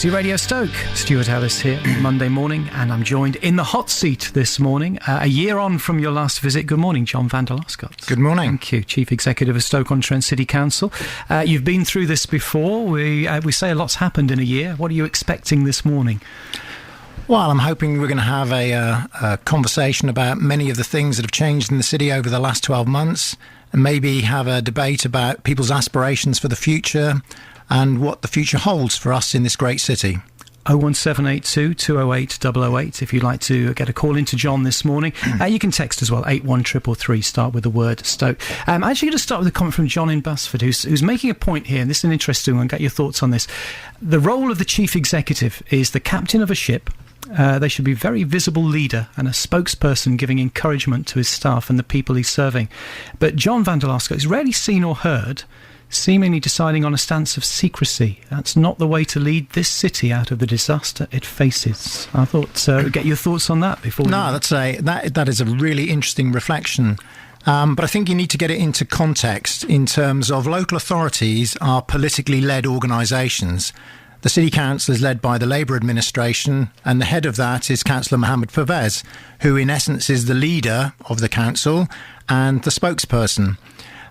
Radio Stoke, Stuart Ellis here, Monday morning, and I'm joined in the hot seat this morning, a year on from your last visit. Good morning, John van der Laarschot. Good morning. Thank you, Chief Executive of Stoke-on-Trent City Council. You've been through this before. We say a lot's happened in a year. What are you expecting this morning? Well, I'm hoping we're going to have a conversation about many of the things that have changed in the city over the last 12 months, and maybe have a debate about people's aspirations for the future and what the future holds for us in this great city. 01782 208 008 if you'd like to get a call into John this morning. You can text as well, 81333, start with the word Stoke. I'm actually going to start with a comment from John in Basford, who's making a point here, and this is an interesting one, get your thoughts on this. The role of the chief executive is the captain of a ship. They should be a very visible leader and a spokesperson giving encouragement to his staff and the people he's serving. But John van der Laarschot is rarely seen or heard seemingly deciding on a stance of secrecy. That's not the way to lead this city out of the disaster it faces. I thought, get your thoughts on that before. No, that is a really interesting reflection. But I think you need to get it into context in terms of local authorities are politically led organisations. The City Council is led by the Labour administration, and the head of that is Councillor Mohammed Pervez, who in essence is the leader of the council and the spokesperson.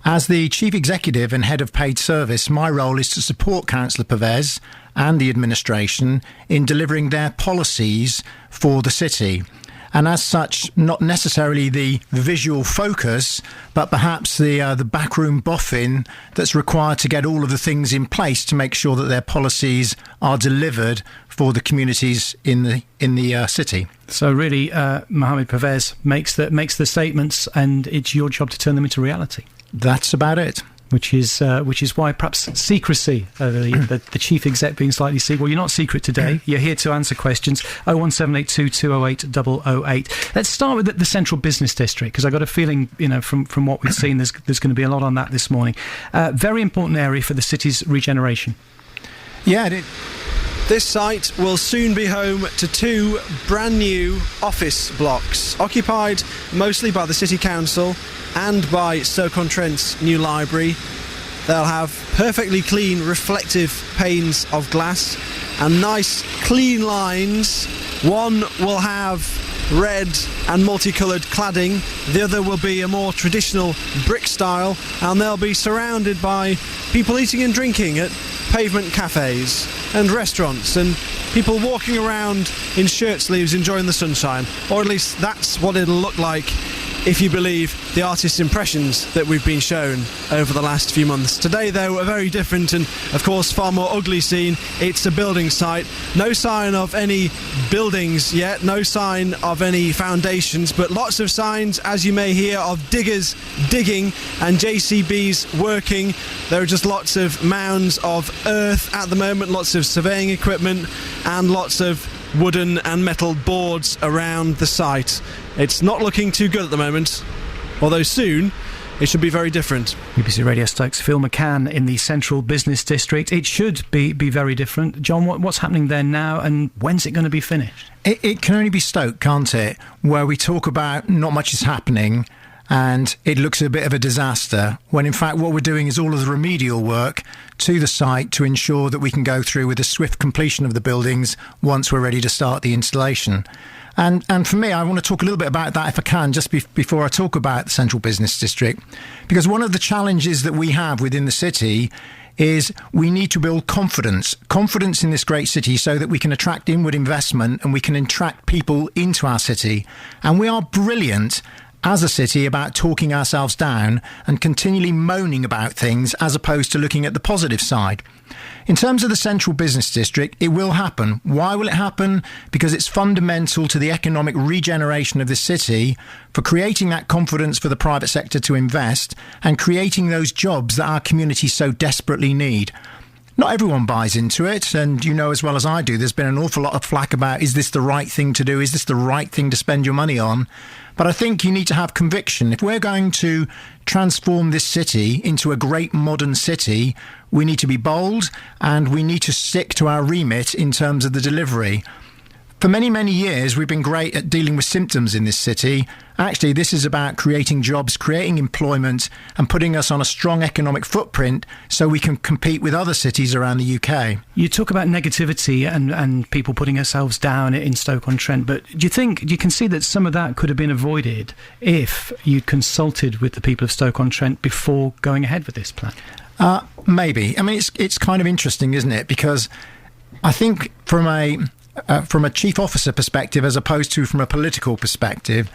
As the Chief Executive and Head of Paid Service, my role is to support Councillor Pervez and the administration in delivering their policies for the city. And as such, not necessarily the visual focus, but perhaps the backroom boffin that's required to get all of the things in place to make sure that their policies are delivered for the communities in the city. So really, Mohammed Pervez makes the statements, and it's your job to turn them into reality. That's about it. Which is why perhaps secrecy, the chief exec being slightly secret. Well, you're not secret today. You're here to answer questions. 01782 208 008. Let's start with the central business district, because I got a feeling, from what we've seen, there's going to be a lot on that this morning. Very important area for the city's regeneration. Yeah, it is. This site will soon be home to two brand new office blocks, occupied mostly by the City Council and by Stoke-on-Trent's new library. They'll have perfectly clean reflective panes of glass and nice clean lines. One will have red and multicoloured cladding, the other will be a more traditional brick style, and they'll be surrounded by people eating and drinking at pavement cafes and restaurants, and people walking around in shirt sleeves enjoying the sunshine, or at least that's what it'll look like if you believe the artist's impressions that we've been shown over the last few months. Today, though, a very different and, of course, far more ugly scene. It's a building site. No sign of any buildings yet, no sign of any foundations, but lots of signs, as you may hear, of diggers digging and JCBs working. There are just lots of mounds of earth at the moment, lots of surveying equipment and lots of wooden and metal boards around the site. It's not looking too good at the moment, although soon it should be very different. BBC Radio Stoke's Phil McCann in the Central Business District. It should be very different. John, what's happening there now, and when's it going to be finished? It can only be Stoke, can't it? Where we talk about not much is happening and it looks a bit of a disaster, when in fact what we're doing is all of the remedial work to the site to ensure that we can go through with a swift completion of the buildings once we're ready to start the installation. And for me, I want to talk a little bit about that, if I can, just before I talk about the Central Business District, because one of the challenges that we have within the city is we need to build confidence in this great city so that we can attract inward investment and we can attract people into our city. And we are brilliant as a city about talking ourselves down and continually moaning about things as opposed to looking at the positive side. In terms of the Central Business District, it will happen. Why will it happen? Because it's fundamental to the economic regeneration of the city, for creating that confidence for the private sector to invest and creating those jobs that our communities so desperately need. Not everyone buys into it, and you know as well as I do, there's been an awful lot of flack about, is this the right thing to do? Is this the right thing to spend your money on? But I think you need to have conviction. If we're going to transform this city into a great modern city, we need to be bold and we need to stick to our remit in terms of the delivery. For many, many years, we've been great at dealing with symptoms in this city. Actually, this is about creating jobs, creating employment, and putting us on a strong economic footprint so we can compete with other cities around the UK. You talk about negativity and people putting ourselves down in Stoke-on-Trent, but do you think you can see that some of that could have been avoided if you'd consulted with the people of Stoke-on-Trent before going ahead with this plan? Maybe. I mean, it's kind of interesting, isn't it? Because I think from a chief officer perspective, as opposed to from a political perspective,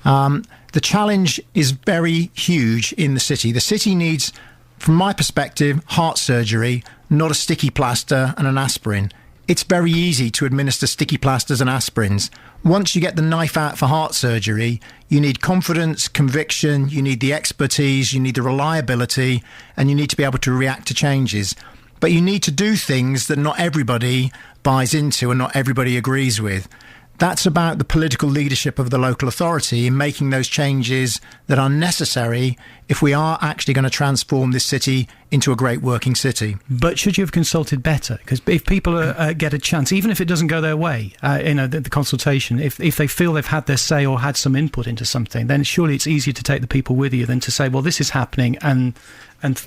the challenge is very huge in the city. The city needs, from my perspective, heart surgery, not a sticky plaster and an aspirin. It's very easy to administer sticky plasters and aspirins. Once you get the knife out for heart surgery, you need confidence, conviction, you need the expertise, you need the reliability, and you need to be able to react to changes. But you need to do things that not everybody buys into and not everybody agrees with. That's about the political leadership of the local authority in making those changes that are necessary if we are actually going to transform this city into a great working city. But should you have consulted better? Because if people get a chance, even if it doesn't go their way, the consultation, if they feel they've had their say or had some input into something, then surely it's easier to take the people with you than to say, well, this is happening, and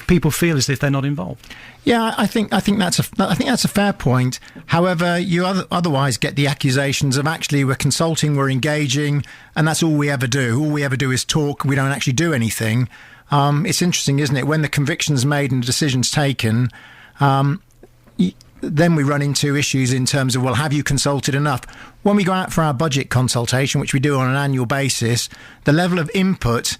people feel as if they're not involved. Yeah, I think that's a fair point. However, you otherwise get the accusations of actually we're consulting, we're engaging, and that's all we ever do. All we ever do is talk. We don't actually do anything. It's interesting, isn't it? When the conviction's made and the decision's taken, then we run into issues in terms of, well, have you consulted enough? When we go out for our budget consultation, which we do on an annual basis, the level of input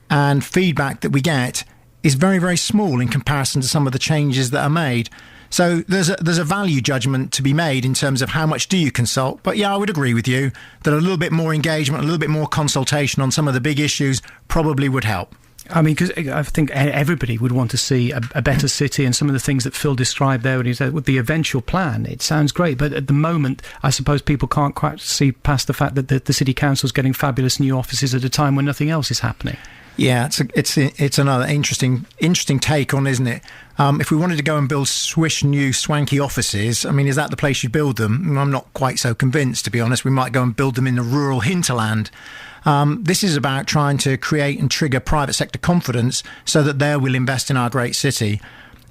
and feedback that we get is very, very small in comparison to some of the changes that are made. So there's a value judgment to be made in terms of how much do you consult. But yeah, I would agree with you that a little bit more engagement, a little bit more consultation on some of the big issues probably would help. I mean, because I think everybody would want to see a better city, and some of the things that Phil described there when he said with the eventual plan, it sounds great. But at the moment, I suppose people can't quite see past the fact that the city council's getting fabulous new offices at a time when nothing else is happening. Yeah, it's another interesting take on, isn't it? If we wanted to go and build swish new swanky offices, I mean, is that the place you build them? I'm not quite so convinced, to be honest. We might go and build them in the rural hinterland. This is about trying to create and trigger private sector confidence so that they will invest in our great city.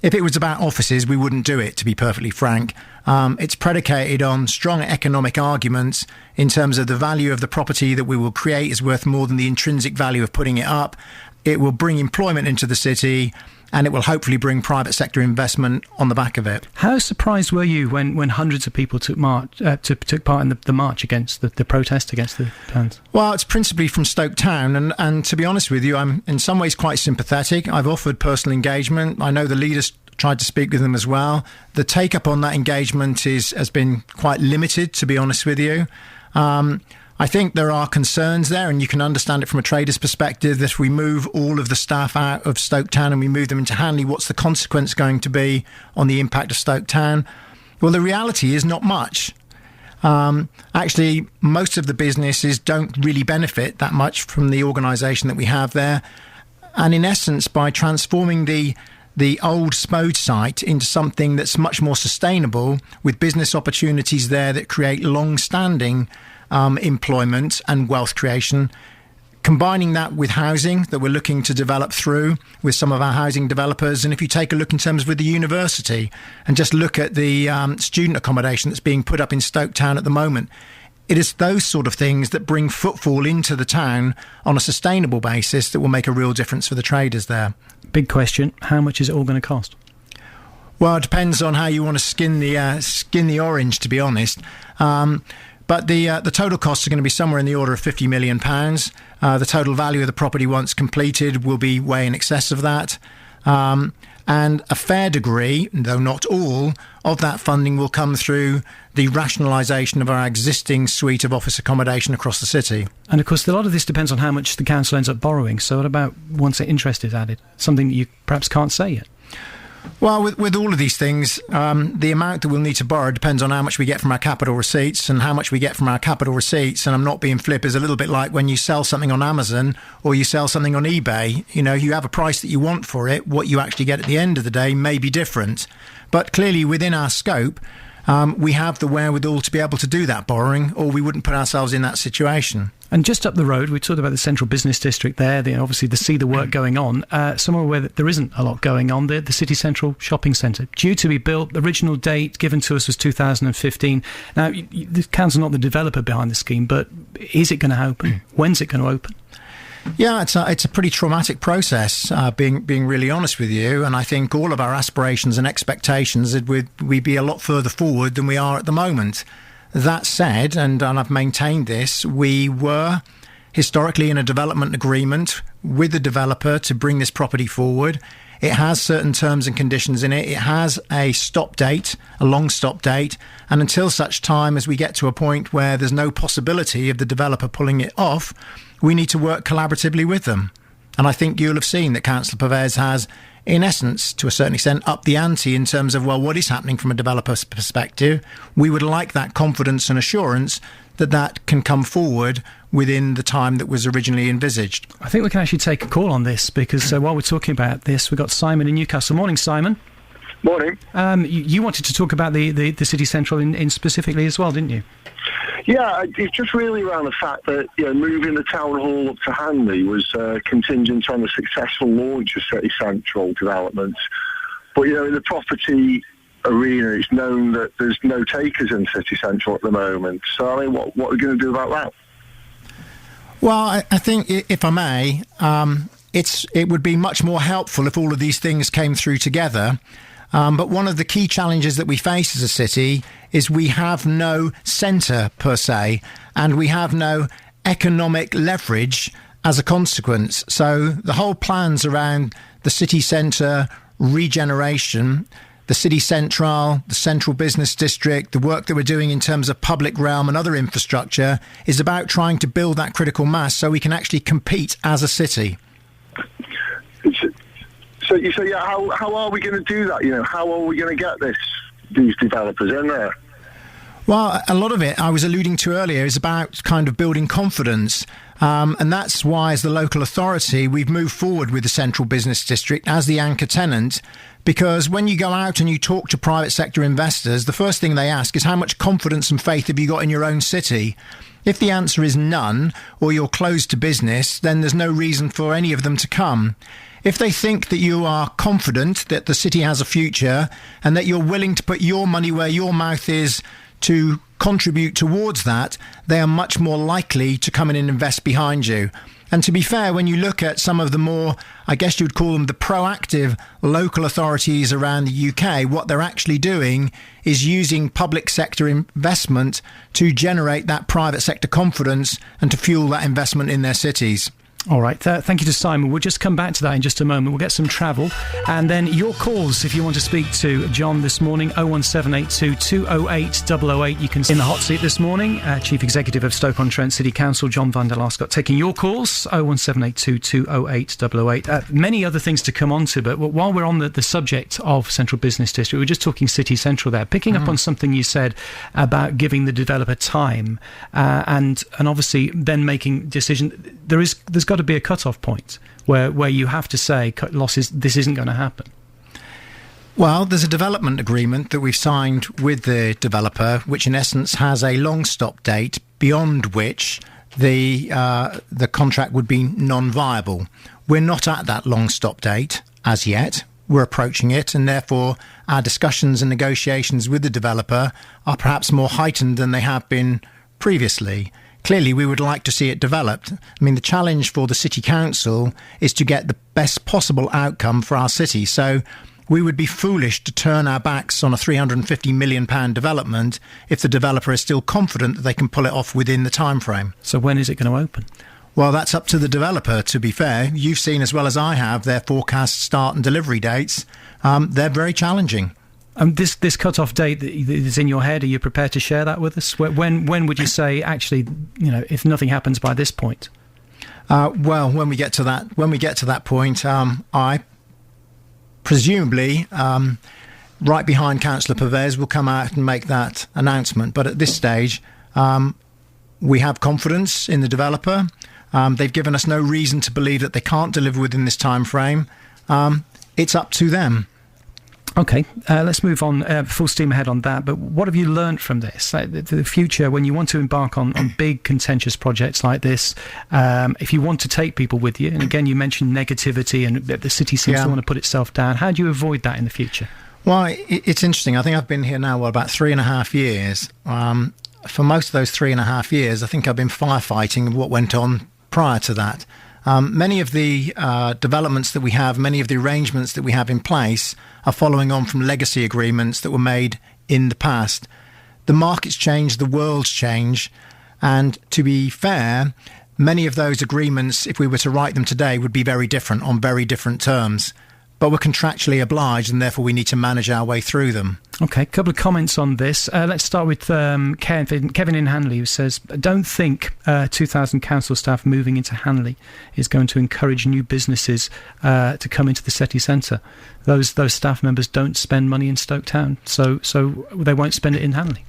If it was about offices, we wouldn't do it, to be perfectly frank. It's predicated on strong economic arguments in terms of the value of the property that we will create is worth more than the intrinsic value of putting it up. It will bring employment into the city, and it will hopefully bring private sector investment on the back of it. How surprised were you when hundreds of people took part in the march against the protest against the plans? Well, it's principally from Stoke Town, and to be honest with you, I'm in some ways quite sympathetic. I've offered personal engagement. I know the leaders tried to speak with them as well. The take-up on that engagement has been quite limited, to be honest with you. I think there are concerns there, and you can understand it from a trader's perspective, that if we move all of the staff out of Stoke Town and we move them into Hanley, what's the consequence going to be on the impact of Stoke Town? Well, the reality is not much. Actually, most of the businesses don't really benefit that much from the organisation that we have there. And in essence, by transforming the old Spode site into something that's much more sustainable, with business opportunities there that create long-standing employment and wealth creation, combining that with housing that we're looking to develop through with some of our housing developers. And if you take a look in terms of with the university and just look at the student accommodation that's being put up in Stoke Town at the moment, it is those sort of things that bring footfall into the town on a sustainable basis that will make a real difference for the traders there. Big question, how much is it all going to cost? Well, it depends on how you want to skin the orange, to be honest. But the total costs are going to be somewhere in the order of £50 million. The total value of the property once completed will be way in excess of that. And a fair degree, though not all, of that funding will come through the rationalisation of our existing suite of office accommodation across the city. And of course, a lot of this depends on how much the council ends up borrowing. So what about once the interest is added? Something that you perhaps can't say yet. Well, with all of these things, the amount that we'll need to borrow depends on how much we get from our capital receipts, and how much we get from our capital receipts, and I'm not being flip, is a little bit like when you sell something on Amazon or you sell something on eBay. You know, you have a price that you want for it. What you actually get at the end of the day may be different. But clearly within our scope, we have the wherewithal to be able to do that borrowing, or we wouldn't put ourselves in that situation. And just up the road, we talked about the central business district there, obviously to see the work going on. Somewhere where there isn't a lot going on, the City Central Shopping Centre, due to be built. The original date given to us was 2015. Now, the council's not the developer behind the scheme, but is it going to open? When's it going to open? Yeah, it's a pretty traumatic process, being really honest with you. And I think all of our aspirations and expectations we'd be a lot further forward than we are at the moment. That said, and I've maintained this, we were historically in a development agreement with the developer to bring this property forward. It has certain terms and conditions in it. It has a stop date, a long stop date. And until such time as we get to a point where there's no possibility of the developer pulling it off, we need to work collaboratively with them. And I think you'll have seen that Councillor Pervez has, in essence, to a certain extent, upped the ante in terms of, well, what is happening from a developer's perspective. We would like that confidence and assurance that that can come forward within the time that was originally envisaged. I think we can actually take a call on this, because while we're talking about this, we've got Simon in Newcastle. Morning, Simon. Morning. You wanted to talk about the City Central in specifically as well, didn't you? Yeah, it's just really around the fact that moving the town hall up to Hanley was contingent on the successful launch of City Central development. But in the property arena, it's known that there's no takers in City Central at the moment. So I mean, what are we going to do about that? Well, I think, if I may, it would be much more helpful if all of these things came through together. But one of the key challenges that we face as a city is we have no centre per se, and we have no economic leverage as a consequence. So the whole plans around the city centre regeneration, the city central, the central business district, the work that we're doing in terms of public realm and other infrastructure is about trying to build that critical mass so we can actually compete as a city. So how are we going to do that? How are we going to get these developers in there? Well, a lot of it I was alluding to earlier is about kind of building confidence. And that's why, as the local authority, we've moved forward with the central business district as the anchor tenant. Because when you go out and you talk to private sector investors, the first thing they ask is how much confidence and faith have you got in your own city? If the answer is none, or you're closed to business, then there's no reason for any of them to come. If they think that you are confident that the city has a future and that you're willing to put your money where your mouth is to contribute towards that, they are much more likely to come in and invest behind you. And to be fair, when you look at some of the more, I guess you'd call them the proactive local authorities around the UK, what they're actually doing is using public sector investment to generate that private sector confidence and to fuel that investment in their cities. All right. Thank you to Simon. We'll just come back to that in just a moment. We'll get some travel. And then your calls, if you want to speak to John this morning, 01782 208 008. You can in the hot seat this morning. Chief Executive of Stoke-on-Trent City Council, John van der Laarschot, taking your calls, 01782 208 008. Many other things to come on to, but while we're on the subject of Central Business District, we're just talking City Central there. Picking up on something you said about giving the developer time and obviously then making decision. There's got to be a cut-off point where you have to say, cut losses, this isn't going to happen. Well, there's a development agreement that we've signed with the developer, which in essence has a long stop date beyond which the contract would be non-viable. We're not at that long stop date as yet. We're approaching it, and therefore our discussions and negotiations with the developer are perhaps more heightened than they have been previously. Clearly, we would like to see it developed. I mean, the challenge for the City Council is to get the best possible outcome for our city. So we would be foolish to turn our backs on a £350 million development if the developer is still confident that they can pull it off within the time frame. So when is it going to open? Well, that's up to the developer, to be fair. You've seen as well as I have their forecast start and delivery dates. They're very challenging. This cut-off date that is in your head, are you prepared to share that with us? When would you say, actually, if nothing happens by this point? Well, when we get to that point, I presumably, right behind Councillor Pervez, will come out and make that announcement. But at this stage, we have confidence in the developer. They've given us no reason to believe that they can't deliver within this time frame. It's up to them. Okay, let's move on, full steam ahead on that. But what have you learned from this? The future, when you want to embark on big contentious projects like this, if you want to take people with you, and again you mentioned negativity and the city seems to want to put itself down, how do you avoid that in the future? Well, it's interesting. I think I've been here now, about 3.5 years. For most of those 3.5 years, I think I've been firefighting what went on prior to that. Many of the developments that we have, many of the arrangements that we have in place are following on from legacy agreements that were made in the past. The market's changed, the world's changed, and to be fair, many of those agreements, if we were to write them today, would be very different on very different terms. But we're contractually obliged, and therefore we need to manage our way through them. Okay, a couple of comments on this. Let's start with Kevin in Hanley, who says, don't think 2,000 council staff moving into Hanley is going to encourage new businesses to come into the city centre. Those staff members don't spend money in Stoke Town, so they won't spend it in Hanley.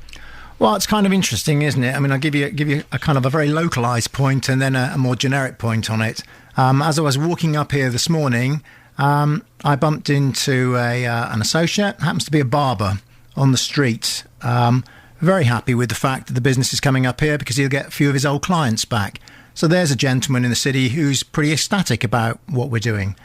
Well, it's kind of interesting, isn't it? I mean, I'll give you a kind of a very localised point and then a more generic point on it. As I was walking up here this morning, I bumped into an associate, happens to be a barber on the street. Very happy with the fact that the business is coming up here because he'll get a few of his old clients back. So there's a gentleman in the city who's pretty ecstatic about what we're doing.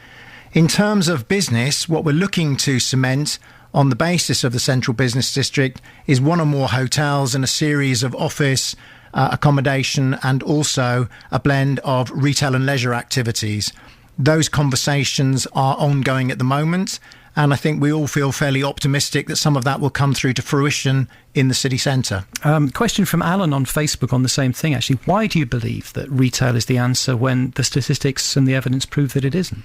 In terms of business, what we're looking to cement on the basis of the Central Business District is one or more hotels and a series of office accommodation and also a blend of retail and leisure activities. Those conversations are ongoing at the moment, and I think we all feel fairly optimistic that some of that will come through to fruition in the city centre. Question from Alan on Facebook on the same thing, actually. Why do you believe that retail is the answer when the statistics and the evidence prove that it isn't?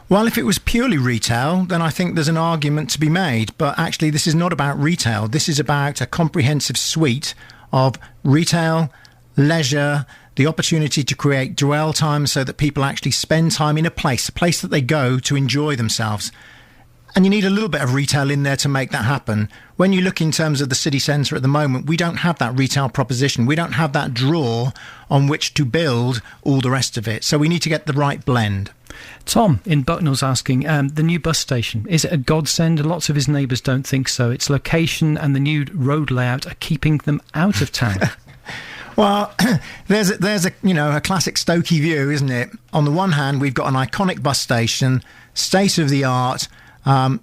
Well, if it was purely retail, then I think there's an argument to be made. But actually, this is not about retail. This is about a comprehensive suite of retail, leisure, the opportunity to create dwell time so that people actually spend time in a place that they go to enjoy themselves. And you need a little bit of retail in there to make that happen. When you look in terms of the city centre at the moment, we don't have that retail proposition. We don't have that draw on which to build all the rest of it. So we need to get the right blend. Tom in Bucknell's asking, the new bus station, is it a godsend? Lots of his neighbours don't think so. Its location and the new road layout are keeping them out of town. Well, there's a classic Stokey view, isn't it? On the one hand, we've got an iconic bus station, state of the art,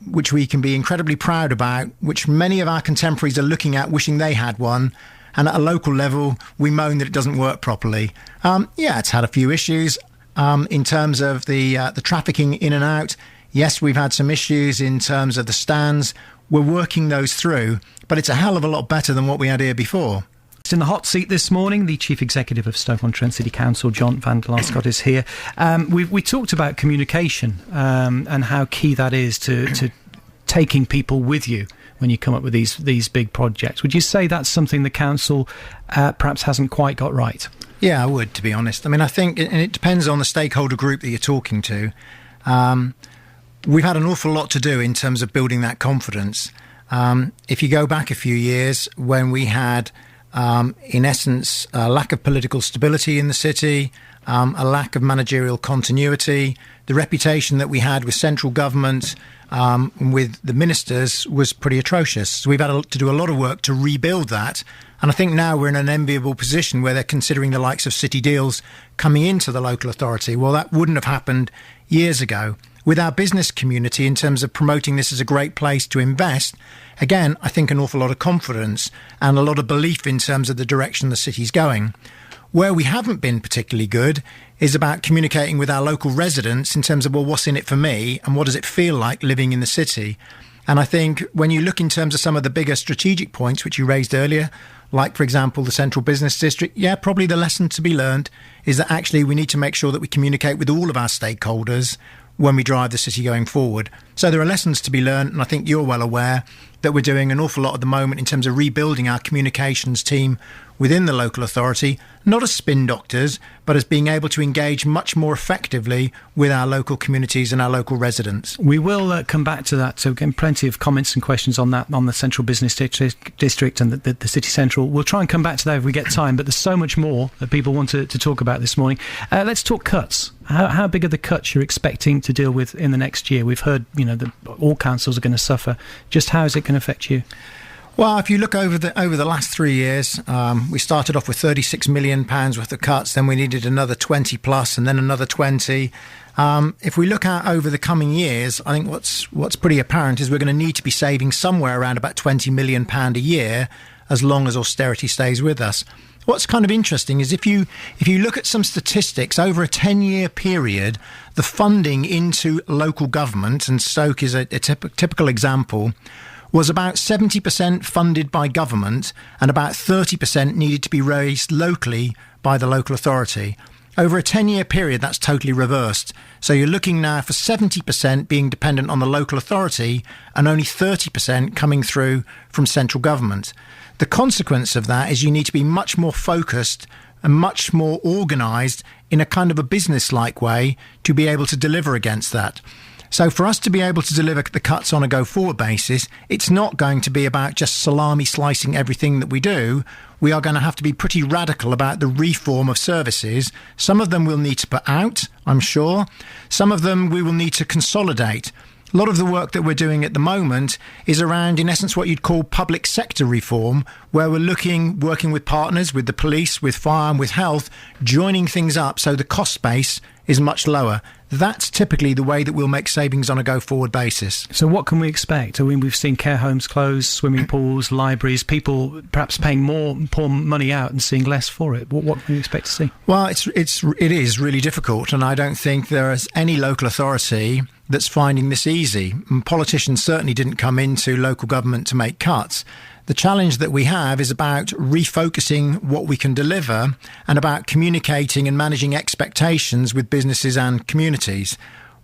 which we can be incredibly proud about, which many of our contemporaries are looking at, wishing they had one. And at a local level, we moan that it doesn't work properly. It's had a few issues in terms of the trafficking in and out. Yes, we've had some issues in terms of the stands. We're working those through, but it's a hell of a lot better than what we had here before. In the hot seat this morning, the Chief Executive of Stoke-on-Trent City Council, John van der Laarschot, is here. We talked about communication and how key that is to taking people with you when you come up with these big projects. Would you say that's something the council perhaps hasn't quite got right? Yeah, I would, to be honest. I mean, I think, and it depends on the stakeholder group that you're talking to. We've had an awful lot to do in terms of building that confidence. If you go back a few years when we had in essence, a lack of political stability in the city, a lack of managerial continuity. The reputation that we had with central government, with the ministers, was pretty atrocious. So we've had to do a lot of work to rebuild that. And I think now we're in an enviable position where they're considering the likes of city deals coming into the local authority. Well, that wouldn't have happened years ago. With our business community, in terms of promoting this as a great place to invest, again, I think an awful lot of confidence and a lot of belief in terms of the direction the city's going. Where we haven't been particularly good is about communicating with our local residents in terms of, well, what's in it for me and what does it feel like living in the city? And I think when you look in terms of some of the bigger strategic points which you raised earlier, like, for example, the Central Business District, probably the lesson to be learned is that actually we need to make sure that we communicate with all of our stakeholders when we drive the city going forward. So there are lessons to be learned, and I think you're well aware that we're doing an awful lot at the moment in terms of rebuilding our communications team within the local authority, not as spin doctors, but as being able to engage much more effectively with our local communities and our local residents. We will come back to that. So again, plenty of comments and questions on that, on the Central Business District and the City Central. We'll try and come back to that if we get time, but there's so much more that people want to talk about this morning. Let's talk cuts. How big are the cuts you're expecting to deal with in the next year? We've heard, all councils are going to suffer. Just how is it going to affect you? Well, if you look over the last 3 years, we started off with £36 million worth of cuts, then we needed another 20 plus, and then another 20. If we look at over the coming years, I think what's pretty apparent is we're going to need to be saving somewhere around about £20 million a year, as long as austerity stays with us. What's kind of interesting is if you look at some statistics over a 10-year period, the funding into local government, and Stoke is a typical example, was about 70% funded by government and about 30% needed to be raised locally by the local authority. Over a 10-year period, that's totally reversed. So you're looking now for 70% being dependent on the local authority and only 30% coming through from central government. The consequence of that is you need to be much more focused and much more organised in a kind of a business-like way to be able to deliver against that. So for us to be able to deliver the cuts on a go-forward basis, it's not going to be about just salami slicing everything that we do. We are going to have to be pretty radical about the reform of services. Some of them we'll need to put out, I'm sure. Some of them we will need to consolidate. A lot of the work that we're doing at the moment is around, in essence, what you'd call public sector reform, where we're working with partners, with the police, with fire and with health, joining things up so the cost base is much lower. That's typically the way that we'll make savings on a go-forward basis. So what can we expect? I mean, we've seen care homes close, swimming pools, libraries, people perhaps paying more money out and seeing less for it. What can we expect to see? Well, it is really difficult, and I don't think there is any local authority that's finding this easy. And politicians certainly didn't come into local government to make cuts. The challenge that we have is about refocusing what we can deliver and about communicating and managing expectations with businesses and communities.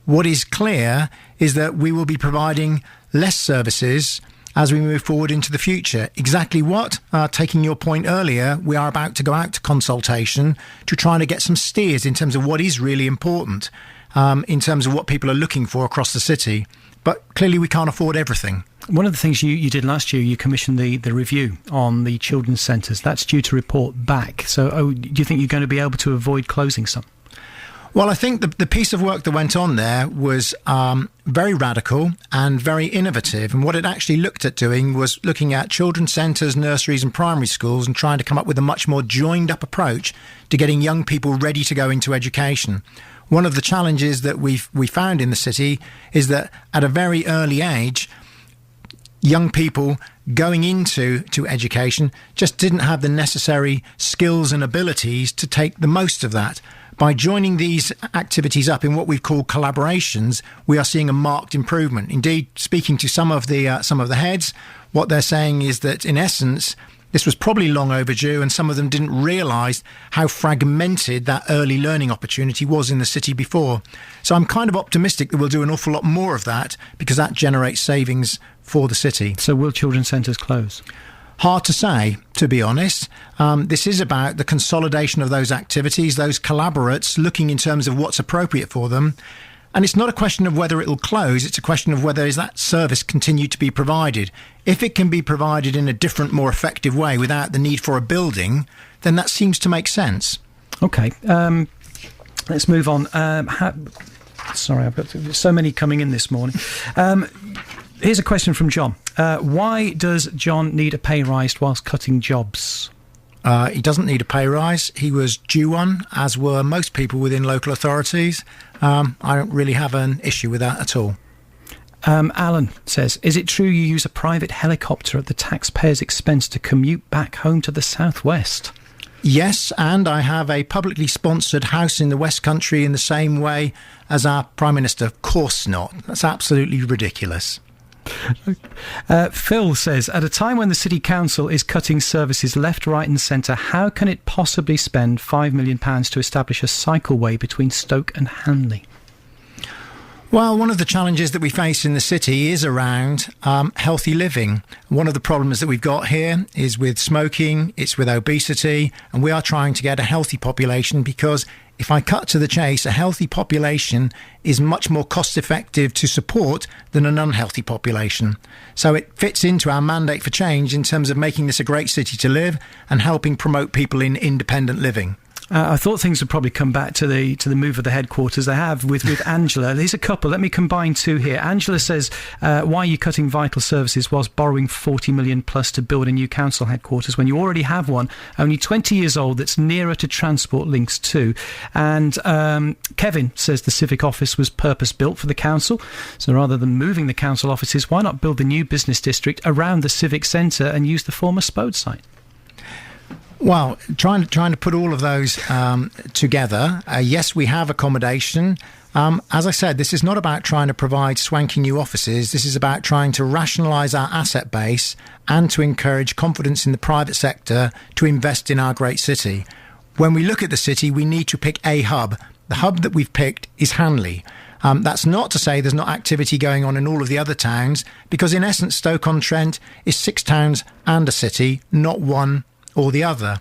What is clear is that we will be providing less services as we move forward into the future. Exactly what? Taking your point earlier, we are about to go out to consultation to try to get some steers in terms of what is really important, in terms of what people are looking for across the city. But clearly we can't afford everything. One of the things you did last year, you commissioned the review on the children's centres. That's due to report back. So do you think you're going to be able to avoid closing some? Well, I think the piece of work that went on there was very radical and very innovative. And what it actually looked at doing was looking at children's centres, nurseries and primary schools and trying to come up with a much more joined up approach to getting young people ready to go into education. One of the challenges that we found in the city is that at a very early age, young people going into education just didn't have the necessary skills and abilities to take the most of that. By joining these activities up in what we've called collaborations, we are seeing a marked improvement. Indeed, speaking to some of the heads, what they're saying is that in essence, this was probably long overdue, and some of them didn't realise how fragmented that early learning opportunity was in the city before. So I'm kind of optimistic that we'll do an awful lot more of that because that generates savings for the city. So will children's centres close? Hard to say, to be honest. This is about the consolidation of those activities, those collaborates, looking in terms of what's appropriate for them. And it's not a question of whether it'll close, it's a question of whether is that service continue to be provided. If it can be provided in a different, more effective way without the need for a building, then that seems to make sense. OK, let's move on. Sorry, I've got so many coming in this morning. Here's a question from John. Why does John need a pay rise whilst cutting jobs? He doesn't need a pay rise. He was due one, as were most people within local authorities. I don't really have an issue with that at all. Alan says, is it true you use a private helicopter at the taxpayer's expense to commute back home to the southwest? Yes, and I have a publicly sponsored house in the West Country in the same way as our Prime Minister. Of course not. That's absolutely ridiculous. Phil says, at a time when the City Council is cutting services left, right and centre, how can it possibly spend £5 million to establish a cycleway between Stoke and Hanley? Well, one of the challenges that we face in the city is around healthy living. One of the problems that we've got here is with smoking, it's with obesity, and we are trying to get a healthy population because if I cut to the chase, a healthy population is much more cost effective to support than an unhealthy population. So it fits into our mandate for change in terms of making this a great city to live and helping promote people in independent living. I thought things would probably come back to the move of the headquarters. They have with Angela. There's a couple. Let me combine two here. Angela says, why are you cutting vital services whilst borrowing 40 million plus to build a new council headquarters when you already have one, only 20 years old, that's nearer to transport links too? And Kevin says the civic office was purpose-built for the council. So rather than moving the council offices, why not build the new business district around the civic centre and use the former Spode site? Well, trying to put all of those together, yes, we have accommodation. As I said, this is not about trying to provide swanky new offices. This is about trying to rationalise our asset base and to encourage confidence in the private sector to invest in our great city. When we look at the city, we need to pick a hub. The hub that we've picked is Hanley. That's not to say there's not activity going on in all of the other towns, because in essence, Stoke-on-Trent is 6 towns and a city, not one or the other.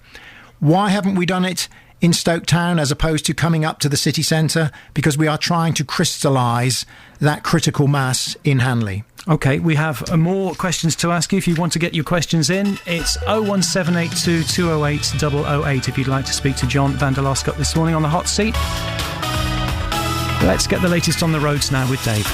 Why haven't we done it in Stoke Town as opposed to coming up to the city centre? Because we are trying to crystallise that critical mass in Hanley. OK, we have more questions to ask you. If you want to get your questions in, it's 01782 208 008 if you'd like to speak to John van der Laarschot this morning on the hot seat. Let's get the latest on the roads now with Dave.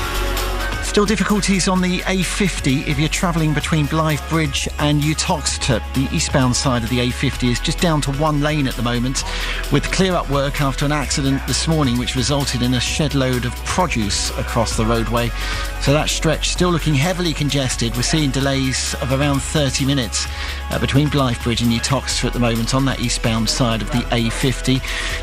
Still difficulties on the A50 if you're travelling between Blythe Bridge and Uttoxeter. The eastbound side of the A50 is just down to one lane at the moment, with clear-up work after an accident this morning which resulted in a shed load of produce across the roadway. So that stretch still looking heavily congested. We're seeing delays of around 30 minutes between Blythe Bridge and Uttoxeter at the moment on that eastbound side of the A50.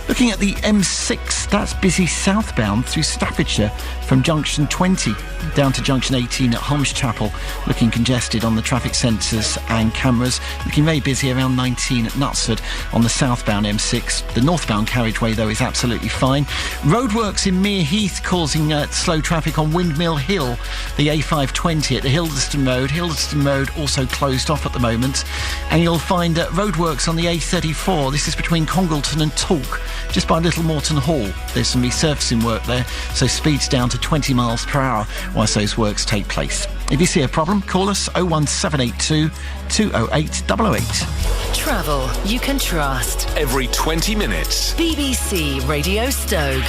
Looking at the M6, that's busy southbound through Staffordshire from junction 20 down to junction 18 at Holmeschapel, looking congested on the traffic sensors and cameras. Looking very busy around 19 at Knutsford on the southbound M6. The northbound carriageway, though, is absolutely fine. Roadworks in Mere Heath causing slow traffic on Windmill Hill, the A520 at the Hildeston Road. Hildeston Road also closed off at the moment. And you'll find roadworks on the A34. This is between Congleton and Talk, just by Little Morton Hall. There's some resurfacing work there, so speed's down to 20 miles per hour whilst those works take place. If you see a problem, call us 01782 208 008. Travel you can trust. Every 20 minutes. BBC Radio Stoke.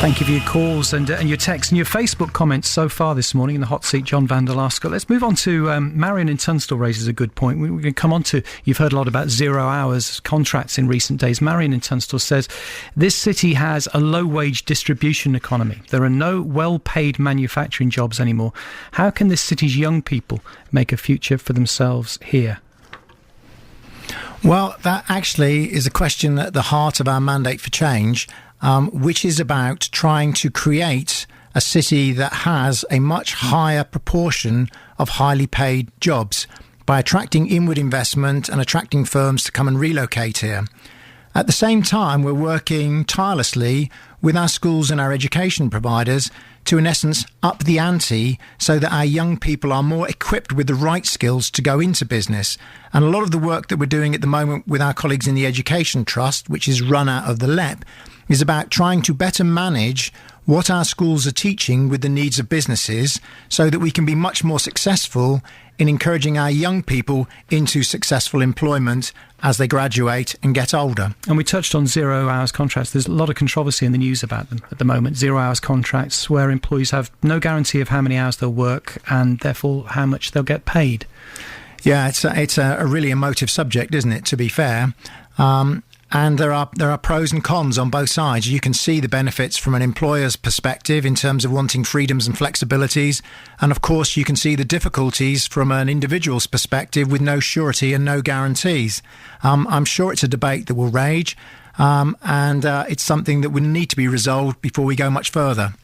Thank you for your calls and your texts and your Facebook comments so far this morning in the hot seat, John van der Laarschot. Let's move on to Marion in Tunstall raises a good point. We're going to come on to, you've heard a lot about 0 hours contracts in recent days. Marion in Tunstall says, this city has a low-wage distribution economy. There are no well-paid manufacturing jobs anymore. How can this city's young people make a future for themselves here? Well, that actually is a question at the heart of our mandate for change, which is about trying to create a city that has a much higher proportion of highly paid jobs by attracting inward investment and attracting firms to come and relocate here. At the same time, we're working tirelessly with our schools and our education providers to, in essence, up the ante so that our young people are more equipped with the right skills to go into business. And a lot of the work that we're doing at the moment with our colleagues in the Education Trust, which is run out of the LEP, is about trying to better manage what our schools are teaching with the needs of businesses so that we can be much more successful in encouraging our young people into successful employment as they graduate and get older. And we touched on 0 hours contracts. There's a lot of controversy in the news about them at the moment. 0 hours contracts where employees have no guarantee of how many hours they'll work and therefore how much they'll get paid. Yeah, it's a really emotive subject, isn't it, to be fair? And there are pros and cons on both sides. You can see the benefits from an employer's perspective in terms of wanting freedoms and flexibilities. And of course, you can see the difficulties from an individual's perspective with no surety and no guarantees. I'm sure it's a debate that will rage, and it's something that will need to be resolved before we go much further.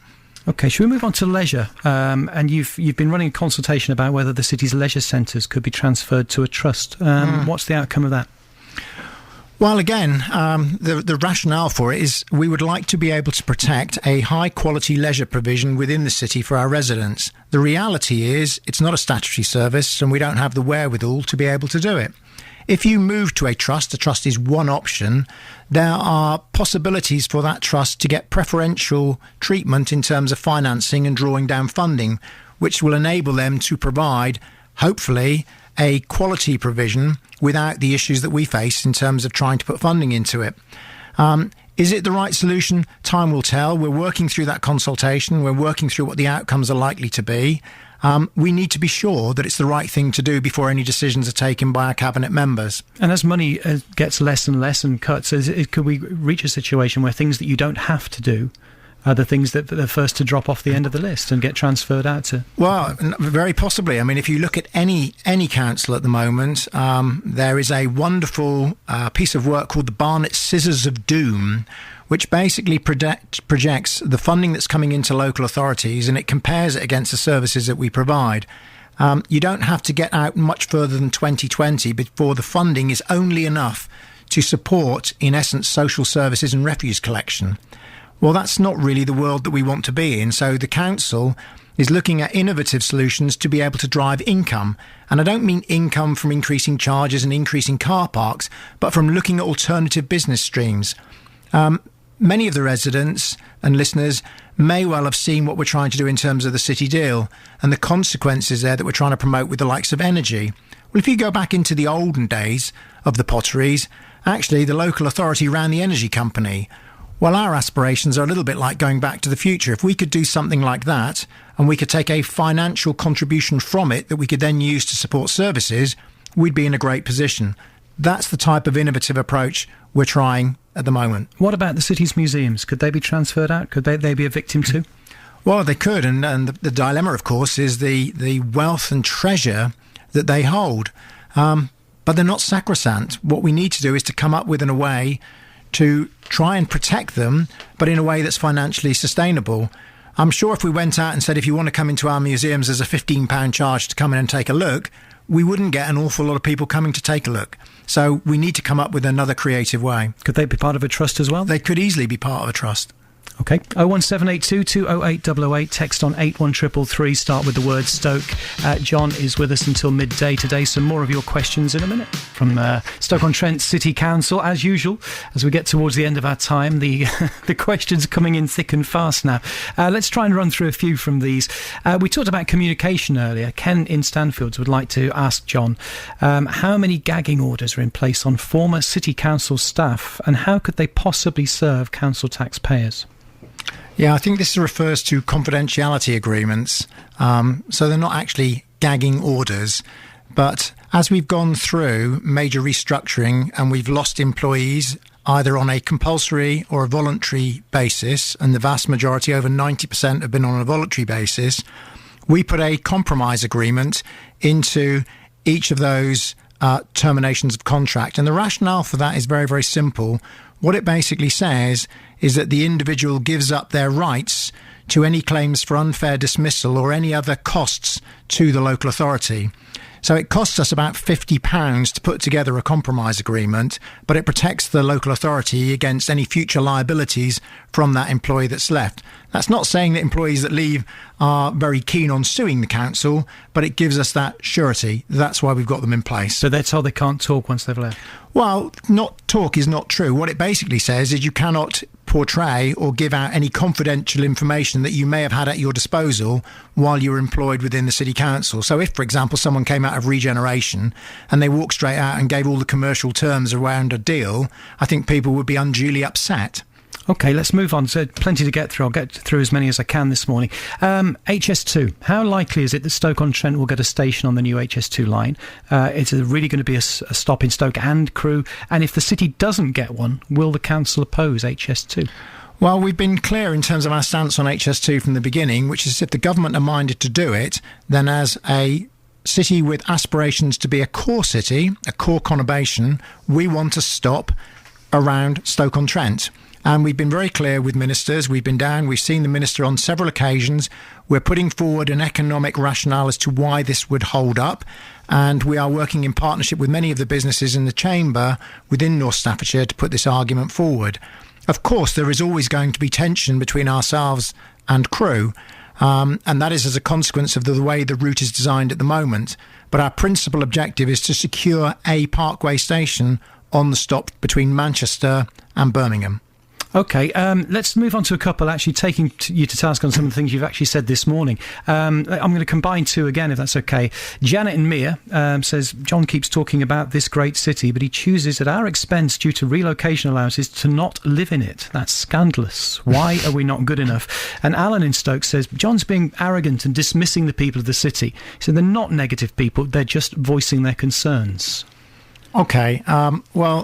OK, should we move on to leisure? And you've been running a consultation about whether the city's leisure centres could be transferred to a trust. What's the outcome of that? Well, again, the rationale for it is we would like to be able to protect a high-quality leisure provision within the city for our residents. The reality is it's not a statutory service and we don't have the wherewithal to be able to do it. If you move to a trust is one option, there are possibilities for that trust to get preferential treatment in terms of financing and drawing down funding, which will enable them to provide hopefully, a quality provision without the issues that we face in terms of trying to put funding into it. Is it the right solution? Time will tell. We're working through that consultation. We're working through what the outcomes are likely to be. We need to be sure that it's the right thing to do before any decisions are taken by our cabinet members. And as money gets less and less and cuts, could we reach a situation where things that you don't have to do are the things that are first to drop off the end of the list and get transferred out to? Well, very possibly. I mean, if you look at any council at the moment, there is a wonderful piece of work called the Barnett Scissors of Doom, which basically projects the funding that's coming into local authorities, and it compares it against the services that we provide. You don't have to get out much further than 2020 before the funding is only enough to support, in essence, social services and refuse collection. Well, that's not really the world that we want to be in. So the council is looking at innovative solutions to be able to drive income. And I don't mean income from increasing charges and increasing car parks, but from looking at alternative business streams. Many of the residents and listeners may well have seen what we're trying to do in terms of the city deal and the consequences there that we're trying to promote with the likes of energy. Well, if you go back into the olden days of the potteries, actually the local authority ran the energy company. Well, our aspirations are a little bit like going back to the future. If we could do something like that and we could take a financial contribution from it that we could then use to support services, we'd be in a great position. That's the type of innovative approach we're trying at the moment. What about the city's museums? Could they be transferred out? Could they be a victim too? Well, they could. And the dilemma, of course, is the wealth and treasure that they hold. But they're not sacrosanct. What we need to do is to come up with a way to try and protect them, but in a way that's financially sustainable. I'm sure if we went out and said, if you want to come into our museums, there's a £15 charge to come in and take a look, we wouldn't get an awful lot of people coming to take a look. So we need to come up with another creative way. Could they be part of a trust as well? They could easily be part of a trust. OK. 01782 208 008. Text on 81333. Start with the word Stoke. John is with us until midday today. Some more of your questions in a minute from Stoke-on-Trent City Council. As usual, as we get towards the end of our time, the questions coming in thick and fast now. Let's try and run through a few from these. We talked about communication earlier. Ken in Stanfields would like to ask John, how many gagging orders are in place on former City Council staff, and how could they possibly serve council taxpayers? Yeah, I think this refers to confidentiality agreements. So they're not actually gagging orders. But as we've gone through major restructuring and we've lost employees either on a compulsory or a voluntary basis, and the vast majority, over 90%, have been on a voluntary basis, we put a compromise agreement into each of those terminations of contract. And the rationale for that is very, very simple. What it basically says is that the individual gives up their rights to any claims for unfair dismissal or any other costs to the local authority. So it costs us about £50 to put together a compromise agreement, but it protects the local authority against any future liabilities from that employee that's left. That's not saying that employees that leave are very keen on suing the council, but it gives us that surety. That's why we've got them in place. So they're told they can't talk once they've left? Well, not talk is not true. What it basically says is you cannot portray or give out any confidential information that you may have had at your disposal while you were employed within the city council. So if, for example, someone came out of regeneration and they walked straight out and gave all the commercial terms around a deal, I think people would be unduly upset. OK, let's move on. So plenty to get through. I'll get through as many as I can this morning. HS2. How likely is it that Stoke-on-Trent will get a station on the new HS2 line? It's really going to be a stop in Stoke and Crewe. And if the city doesn't get one, will the council oppose HS2? Well, we've been clear in terms of our stance on HS2 from the beginning, which is if the government are minded to do it, then as a city with aspirations to be a core city, a core conurbation, we want to stop around Stoke-on-Trent. And we've been very clear with ministers. We've been down, we've seen the minister on several occasions. We're putting forward an economic rationale as to why this would hold up. And we are working in partnership with many of the businesses in the chamber within North Staffordshire to put this argument forward. Of course, there is always going to be tension between ourselves and Crewe. And that is as a consequence of the way the route is designed at the moment. But our principal objective is to secure a parkway station on the stop between Manchester and Birmingham. OK, let's move on to a couple actually taking you to task on some of the things you've actually said this morning. I'm going to combine two again, if that's OK. Janet in Mia says, John keeps talking about this great city, but he chooses at our expense due to relocation allowances to not live in it. That's scandalous. Why are we not good enough? And Alan in Stoke says, John's being arrogant and dismissing the people of the city. So they're not negative people, they're just voicing their concerns. OK, well,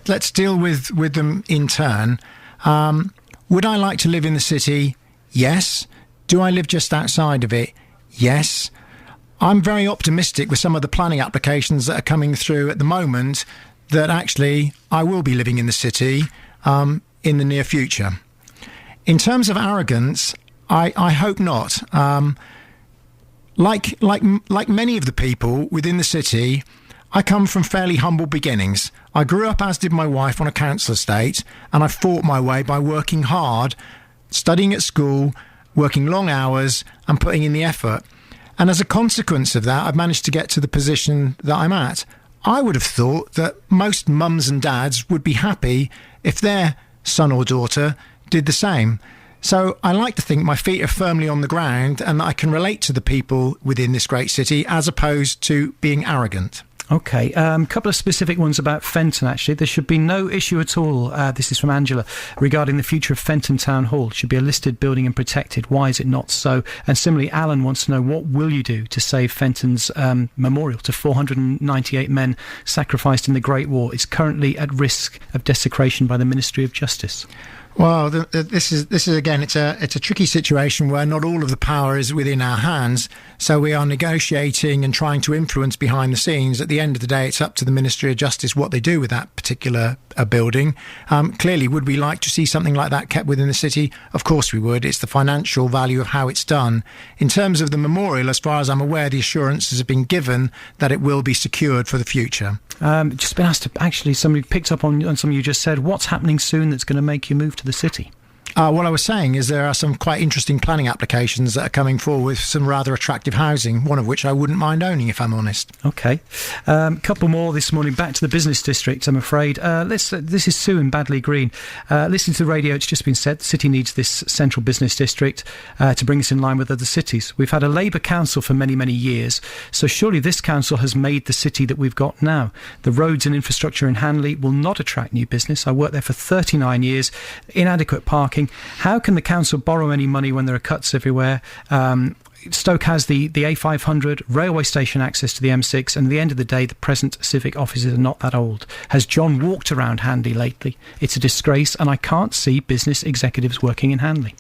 let's deal with them in turn. Would I like to live in the city? Yes. Do I live just outside of it? Yes. I'm very optimistic with some of the planning applications that are coming through at the moment that actually I will be living in the city in the near future. In terms of arrogance, I hope not. Like many of the people within the city, I come from fairly humble beginnings. I grew up, as did my wife, on a council estate, and I fought my way by working hard, studying at school, working long hours, and putting in the effort. And as a consequence of that, I've managed to get to the position that I'm at. I would have thought that most mums and dads would be happy if their son or daughter did the same. So I like to think my feet are firmly on the ground and that I can relate to the people within this great city as opposed to being arrogant. OK, a couple of specific ones about Fenton, actually. There should be no issue at all, this is from Angela, regarding the future of Fenton Town Hall. It should be a listed building and protected. Why is it not so? And similarly, Alan wants to know, what will you do to save Fenton's memorial to 498 men sacrificed in the Great War? It's currently at risk of desecration by the Ministry of Justice. Well, this is again, it's a tricky situation where not all of the power is within our hands. So we are negotiating and trying to influence behind the scenes. At the end of the day, it's up to the Ministry of Justice what they do with that particular building. Clearly, would we like to see something like that kept within the city? Of course we would. It's the financial value of how it's done. In terms of the memorial, as far as I'm aware, the assurances have been given that it will be secured for the future. Just been asked to, actually, somebody picked up on something you just said. What's happening soon that's going to make you move to the city? What I was saying is there are some quite interesting planning applications that are coming forward with some rather attractive housing, one of which I wouldn't mind owning, if I'm honest. OK. Couple more this morning. Back to the business district, I'm afraid. This is Sue in Badley Green. Listening to the radio, it's just been said the city needs this central business district to bring us in line with other cities. We've had a Labour council for many, many years, so surely this council has made the city that we've got now. The roads and infrastructure in Hanley will not attract new business. I worked there for 39 years. Inadequate parking. How can the council borrow any money when there are cuts everywhere? Stoke has the A500, railway station access to the M6, and at the end of the day, the present civic offices are not that old. Has John walked around Hanley lately? It's a disgrace, and I can't see business executives working in Hanley.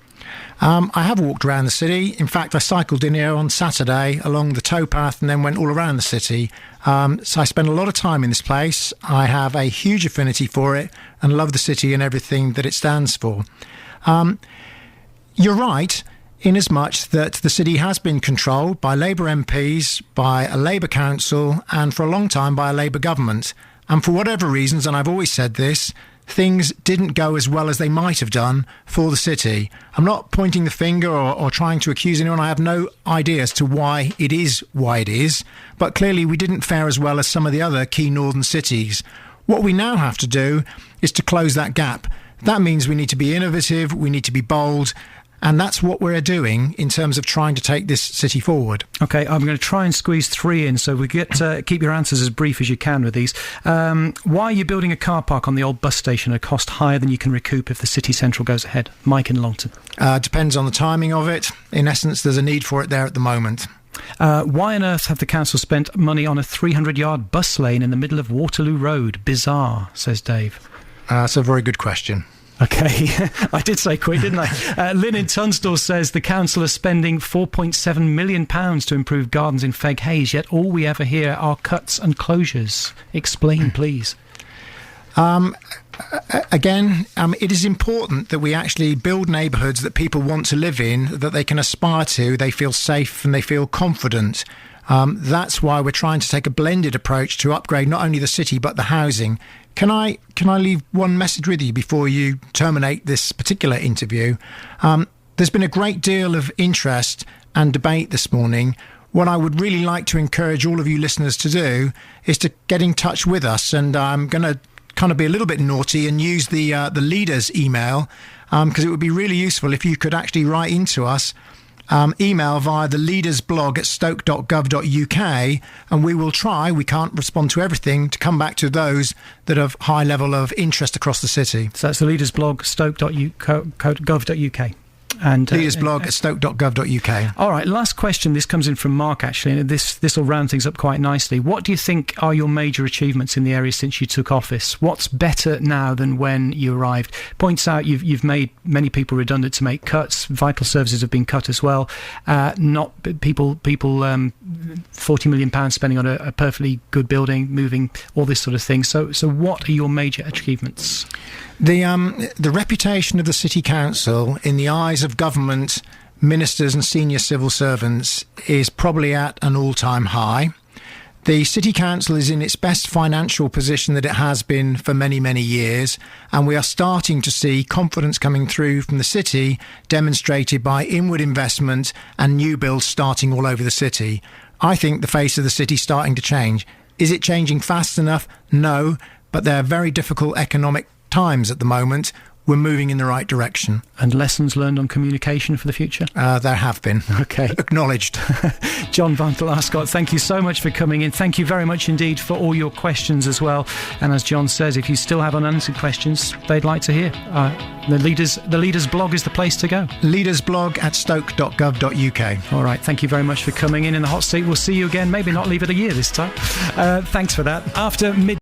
I have walked around the city. In fact, I cycled in here on Saturday along the towpath and then went all around the city. So I spend a lot of time in this place. I have a huge affinity for it and love the city and everything that it stands for. You're right, in as much that the city has been controlled by Labour MPs, by a Labour council, and for a long time by a Labour government. And for whatever reasons, and I've always said this, things didn't go as well as they might have done for the city. I'm not pointing the finger or trying to accuse anyone. I have no idea as to why it is, but clearly we didn't fare as well as some of the other key northern cities. What we now have to do is to close that gap. That means we need to be innovative, we need to be bold, and that's what we're doing in terms of trying to take this city forward. OK, I'm going to try and squeeze 3 in, so we get keep your answers as brief as you can with these. Why are you building a car park on the old bus station at a cost higher than you can recoup if the city central goes ahead? Mike in Longton. Depends on the timing of it. In essence, there's a need for it there at the moment. Why on earth have the council spent money on a 300-yard bus lane in the middle of Waterloo Road? Bizarre, says Dave. That's a very good question. OK, I did say quick, didn't I? Lynn in Tunstall says the council are spending £4.7 million to improve gardens in Feg Hayes, yet all we ever hear are cuts and closures. Explain, please. Again, it is important that we actually build neighbourhoods that people want to live in, that they can aspire to, they feel safe and they feel confident. That's why we're trying to take a blended approach to upgrade not only the city but the housing. Can I leave one message with you before you terminate this particular interview? There's been a great deal of interest and debate this morning. What I would really like to encourage all of you listeners to do is to get in touch with us, and I'm going to kind of be a little bit naughty and use the leaders' email, because it would be really useful if you could actually write into us. Email via the leaders blog at stoke.gov.uk, and we will try, we can't respond to everything, to come back to those that have high level of interest across the city. So that's the leaders blog, stoke.gov.uk. And leadersblog at stoke.gov.uk. All right, last question. This comes in from Mark, actually, and this will round things up quite nicely. What do you think are your major achievements in the area since you took office? What's better now than when you arrived? Points out you've made many people redundant to make cuts. Vital services have been cut as well. Not people. £40 million spending on a perfectly good building, moving, all this sort of thing. So what are your major achievements? The reputation of the City Council in the eyes of government, ministers and senior civil servants is probably at an all-time high. The City Council is in its best financial position that it has been for many, many years, and we are starting to see confidence coming through from the city, demonstrated by inward investment and new builds starting all over the city. I think the face of the city is starting to change. Is it changing fast enough? No, but there are very difficult economic times at the moment. We're moving in the right direction. And lessons learned on communication for the future? There have been. Okay. Acknowledged. John van der Laarschot, thank you so much for coming in. Thank you very much indeed for all your questions as well. And as John says, if you still have unanswered questions they'd like to hear, the Leaders blog is the place to go. Leadersblog at stoke.gov.uk. All right, thank you very much for coming in the hot seat. We'll see you again, maybe not leave it a year this time. Thanks for that. After mid